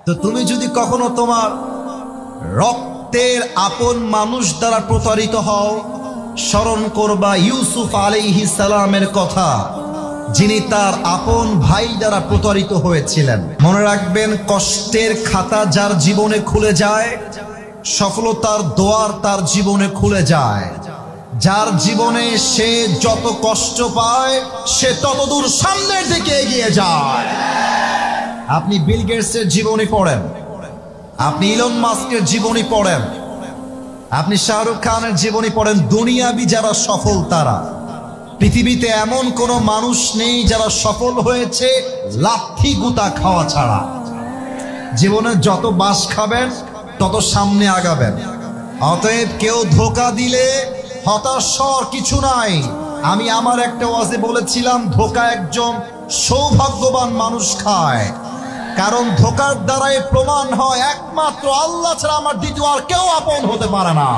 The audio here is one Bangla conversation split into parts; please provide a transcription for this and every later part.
তো তুমি যদি কখনো তোমার রক্তের আপন মানুষ দ্বারা প্রতারিত হও, স্মরণ করবা ইউসুফ আলাইহিস সালামের কথা, যিনি তার আপন ভাই দ্বারা প্রতারিত হয়েছিলেন। মনে রাখবেন, কষ্টের খাতা যার জীবনে খুলে যায়, সফলতার দোয়ার তার জীবনে খুলে যায়। যার জীবনে সে যত কষ্ট পায়, সে ততদূর সামনের দিকে এগিয়ে যায়। আপনি বিল গেটসের জীবনী পড়েন, আপনি ইলন মাস্কের জীবনী পড়েন, আপনি শাহরুখ খানের জীবনী পড়েন, দুনিয়াবি যারা সফল তারা, পৃথিবীতে এমন কোন মানুষ নেই যারা সফল হয়েছে লাথি গুতা খাওয়া ছাড়া। জীবনে যত বাস খাবেন তত সামনে আগাবেন। অতএব কেউ ধোঁকা দিলে হতাশ হওয়ার কিছু নাই। আমি আমার একটা ওয়াজে বলেছিলাম, ধোঁকা একজন সৌভাগ্যবান মানুষ খায়, কারণ ধোঁকার দ্বারাই প্রমাণ হয় একমাত্র আল্লাহ ছাড়া আমার দ্বিতীয় আর কেউ আপন হতে পারে না।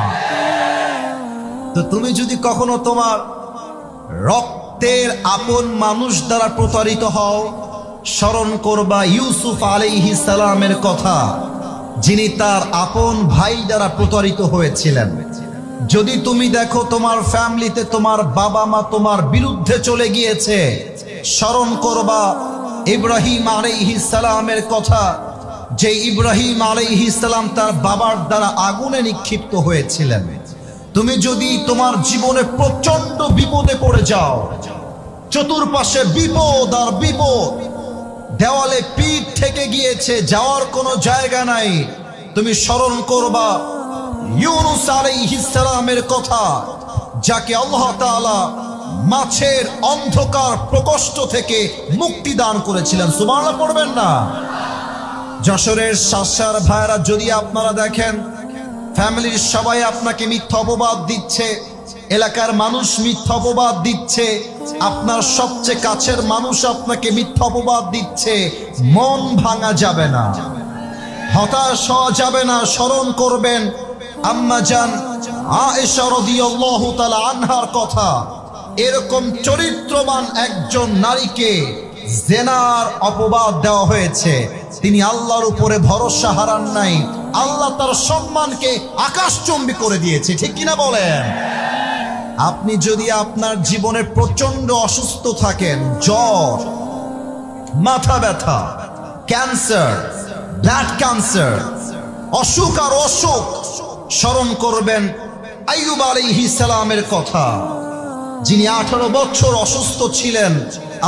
তো তুমি যদি কখনো তোমার রক্তের আপন মানুষ দ্বারা প্রতারিত হও, স্মরণ করবা ইউসুফ আলাইহিস সালামের কথা, যিনি তার আপন ভাই দ্বারা প্রতারিত হয়েছিলেন। যদি তুমি দেখো তোমার ফ্যামিলিতে তোমার বাবা মা তোমার বিরুদ্ধে চলে গিয়েছে, স্মরণ করবা ইব্রাহিম আলাইহিস সালামের কথা, যে ইব্রাহিম আলাইহিস সালাম তার বাবার দ্বারা আগুনে নিক্ষিপ্ত হয়েছিলেন। তুমি যদি তোমার জীবনে প্রচন্ড বিপদে পড়ে যাও, চতুর্পাশে বিপদ আর বিপদ, দেওয়ালে পিঠ থেকে গিয়েছে, যাওয়ার কোনো জায়গা নাই, তুমি স্মরণ করবা ইউনুস আলাইহিস সালামের কথা, যাকে আল্লাহ তাআলা মাছের অন্ধকার প্রকোষ্ঠ থেকে মুক্তি দান করেছিলেন। সুবহানাল্লাহ পড়বেন না? যশোরের শাসার ভাইরা, যদি আপনারা দেখেন ফ্যামিলির সবাই আপনাকে মিথ্যা অপবাদ দিচ্ছে, এলাকার মানুষ মিথ্যা অপবাদ দিচ্ছে, আপনার সবচেয়ে কাছের মানুষ আপনাকে মিথ্যা অপবাদ দিচ্ছে, মন ভাঙা যাবে না, হতাশ হওয়া যাবে না। স্মরণ করবেন আম্মা জান আয়েশা রাদিয়াল্লাহু তাআলা আনহার কথা। এরকম চরিত্রবান একজন নারীকে জেনার অপবাদ দেওয়া হয়েছে, তিনি আল্লাহর উপরে ভরসা হারান নাই, আল্লাহ তার সম্মানকে আকাশচুম্বী করে দিয়েছে। ঠিক কিনা বলেন? আপনি যদি আপনার জীবনে প্রচন্ড অসুস্থ থাকেন, জ্বর, মাথা ব্যথা, ক্যান্সার, ব্লাড ক্যান্সার, অসুখ আর অসুখ, স্মরণ করবেন আইয়ুব আলাইহিস সালামের কথা, যিনি 18 বছর অসুস্থ ছিলেন,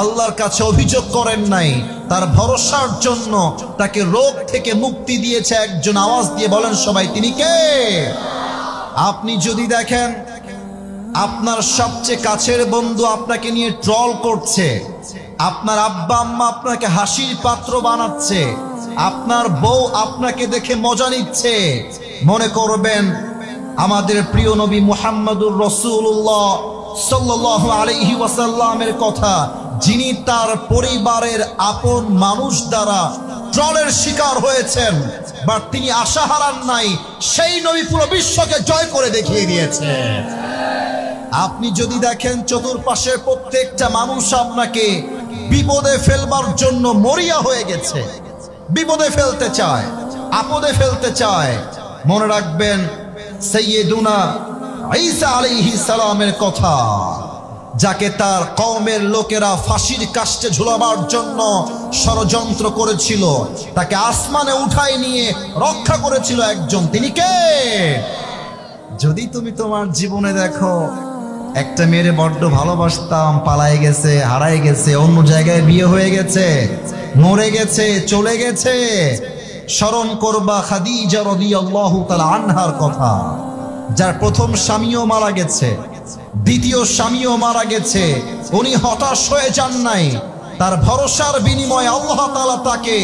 আল্লাহর কাছে অভিযোগ করেন নাই, তার ভরসার জন্য তাকে রোগ থেকে মুক্তি দিয়েছে একজন। আওয়াজ দিয়ে বলেন সবাই, তিনি কে? আপনি যদি দেখেন আপনার সবচেয়ে কাছের বন্ধু আপনাকে নিয়ে ট্রল করছে, আপনার আব্বা আম্মা আপনাকে হাসির পাত্র বানাচ্ছে, আপনার বউ আপনাকে দেখে মজা নিচ্ছে, মনে করবেন আমাদের প্রিয় নবী মুহাম্মদুর রাসূলুল্লাহ সাল্লাল্লাহু আলাইহি ওয়াসাল্লামের কথা, যিনি তার পরিবারের আপন মানুষ দ্বারা ট্রলের শিকার হয়েছেন, বাট তিনি আশা হারান নাই, সেই নবী পুরো বিশ্বকে জয় করে দেখিয়ে দিয়েছেন। আপনি যদি দেখেন চতুর্পাশের প্রত্যেকটা মানুষ আপনাকে বিপদে ফেলবার জন্য মরিয়া হয়ে গেছে, বিপদে ফেলতে চায়, আপদে ফেলতে চায়, মনে রাখবেন সাইয়্যিদুনা ঈসা আলাইহিস সালামের কথা, যাকে তার কওমের লোকেরা ফাঁসির কাস্টে ঝুলাবার জন্য ষড়যন্ত্র করেছিল, তাকে আসমানে উঠায় নিয়ে রক্ষা করেছিল একজন, তিনি কে? যদি তুমি তোমার জীবনে দেখো একটা মেয়েরে বড্ড ভালোবাসতাম, পালায় গেছে, হারায় গেছে, অন্য জায়গায় বিয়ে হয়ে গেছে, মরে গেছে, চলে গেছে, স্মরণ করবা খাদিজা রাদিয়াল্লাহু তাআলা আনহার কথা, যার প্রথম স্বামীও মারা গেছে, দ্বিতীয় স্বামীও মারা গেছে, উনি হতাশ হয়ে যান নাই, তার ভরসার বিনিময়ে আল্লাহ তাআলা তাকে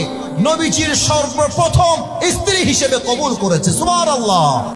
নবীজির সর্বপ্রথম স্ত্রী হিসেবে কবুল করেছে। সুবহানাল্লাহ।